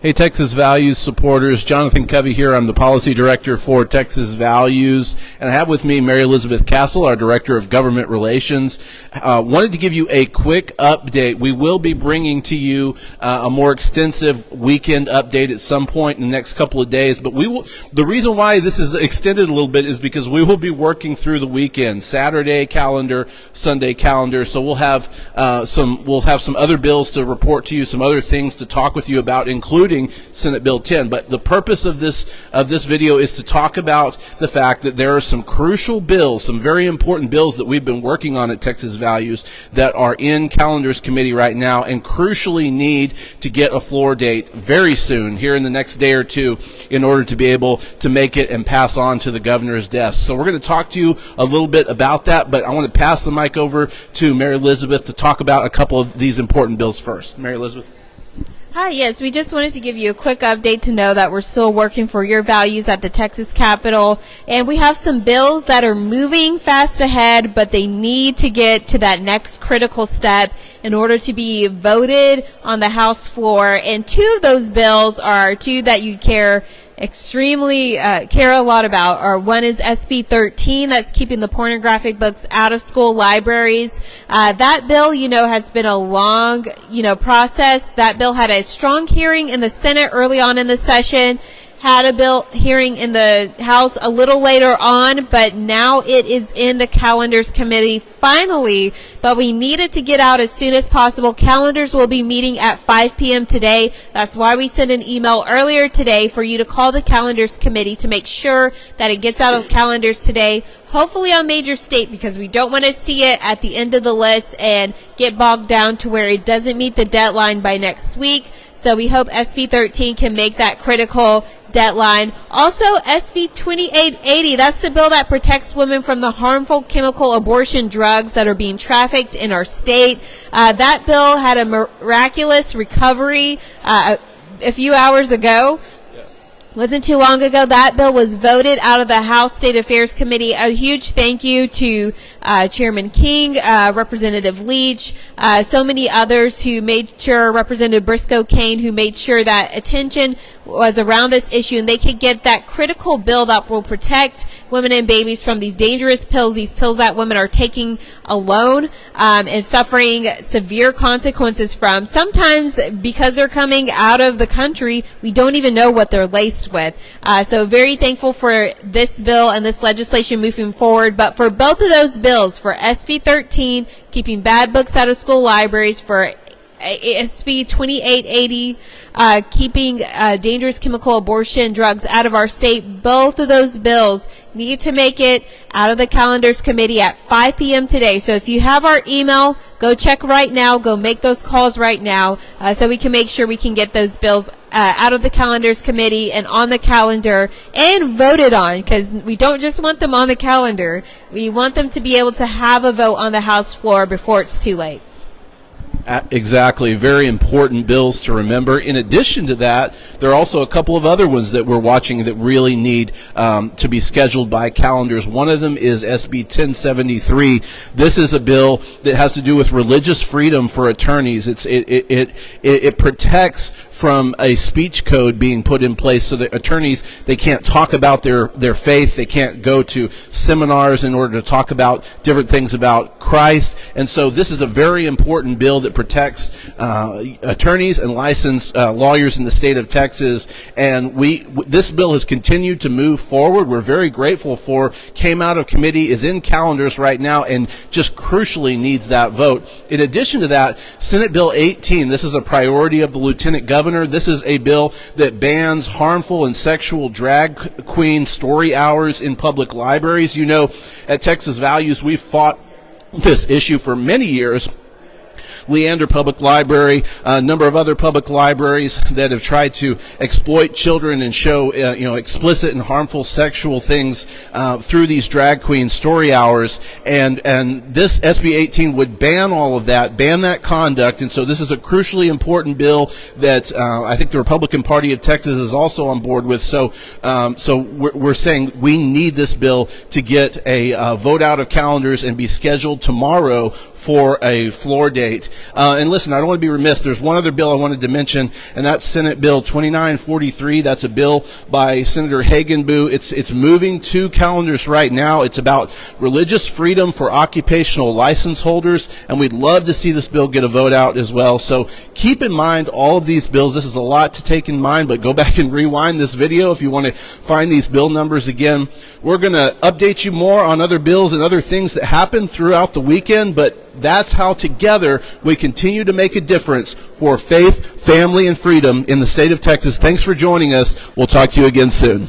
Hey, Texas Values supporters, Jonathan Covey here. I'm the policy director for Texas Values, and I have with me Mary Elizabeth Castle, our director of government relations. Wanted to give you a quick update. We will be bringing to you a more extensive weekend update at some point in the next couple of days, but the reason why this is extended a little bit is because we will be working through the weekend, Saturday calendar, Sunday calendar, so we'll have some other bills to report to you, some other things to talk with you about, including Senate Bill 10. But the purpose of this video is to talk about the fact that there are some crucial bills, some very important bills that we've been working on at Texas Values that are in calendars committee right now and crucially need to get a floor date very soon, here in the next day or two, in order to be able to make it and pass on to the governor's desk. So we're going to talk to you a little bit about that, but I want to pass the mic over to Mary Elizabeth to talk about a couple of these important bills first. Mary Elizabeth. Hi, yes, we just wanted to give you a quick update to know that we're still working for your values at the Texas Capitol, and we have some bills that are moving fast ahead, but they need to get to that next critical step in order to be voted on the House floor. And two of those bills are two that you care a lot about. One is SB 13, that's keeping the pornographic books out of school libraries. That bill, has been a long, process. That bill had a strong hearing in the Senate early on in the session, had a bill hearing in the House a little later on, but now it is in the calendars committee finally, but we need it to get out as soon as possible. Calendars will be meeting at 5 p.m. today. That's why we sent an email earlier today for you to call the calendars committee to make sure that it gets out of calendars today, hopefully on major state, because we don't want to see it at the end of the list and get bogged down to where it doesn't meet the deadline by next week. So we hope SB 13 can make that critical deadline. Also, SB 2880, that's the bill that protects women from the harmful chemical abortion drugs that are being trafficked in our state. That bill had a miraculous recovery a few hours ago. Wasn't too long ago. That bill was voted out of the House State Affairs Committee. A huge thank you to Chairman King, Representative Leach, so many others who made sure, Representative Briscoe Kane, who made sure that attention was around this issue and they could get that critical bill that will protect women and babies from these dangerous pills, these pills that women are taking alone and suffering severe consequences from. Sometimes because they're coming out of the country, we don't even know what they're laced with. So very thankful for this bill and this legislation moving forward. But for both of those bills, for SB 13, keeping bad books out of school libraries, for SB 2880, keeping dangerous chemical abortion drugs out of our state, both of those bills need to make it out of the calendars committee at 5 p.m. today. So if you have our email, go check right now, go make those calls right now, so we can make sure we can get those bills out of the calendars committee and on the calendar and voted on, because we don't just want them on the calendar. We want them to be able to have a vote on the House floor before it's too late. Exactly. Very important bills to remember. In addition to that, there are also a couple of other ones that we're watching that really need to be scheduled by calendars. One of them is SB 1073. This is a bill that has to do with religious freedom for attorneys. It protects from a speech code being put in place so that attorneys, they can't talk about their faith, they can't go to seminars in order to talk about different things about Christ. And so this is a very important bill that protects attorneys and licensed lawyers in the state of Texas. And this bill has continued to move forward. We're very grateful for, came out of committee, is in calendars right now, and just crucially needs that vote. In addition to that, Senate Bill 18, this is a priority of the Lieutenant Governor. This is a bill that bans harmful and sexual drag queen story hours in public libraries. At Texas Values, we've fought this issue for many years. Leander Public Library, a number of other public libraries that have tried to exploit children and show explicit and harmful sexual things through these drag queen story hours, and this SB 18 would ban all of that, ban that conduct. And so this is a crucially important bill that I think the Republican Party of Texas is also on board with. So we're saying we need this bill to get a vote out of calendars and be scheduled tomorrow for a floor date. And listen, I don't want to be remiss. There's one other bill I wanted to mention, and that's Senate Bill 2943. That's a bill by Senator Hagenbu. It's moving to calendars right now. It's about religious freedom for occupational license holders, and we'd love to see this bill get a vote out as well. So keep in mind all of these bills. This is a lot to take in mind, but go back and rewind this video if you want to find these bill numbers again. We're going to update you more on other bills and other things that happen throughout the weekend, but that's how together we continue to make a difference for faith, family, and freedom in the state of Texas. Thanks for joining us. We'll talk to you again soon.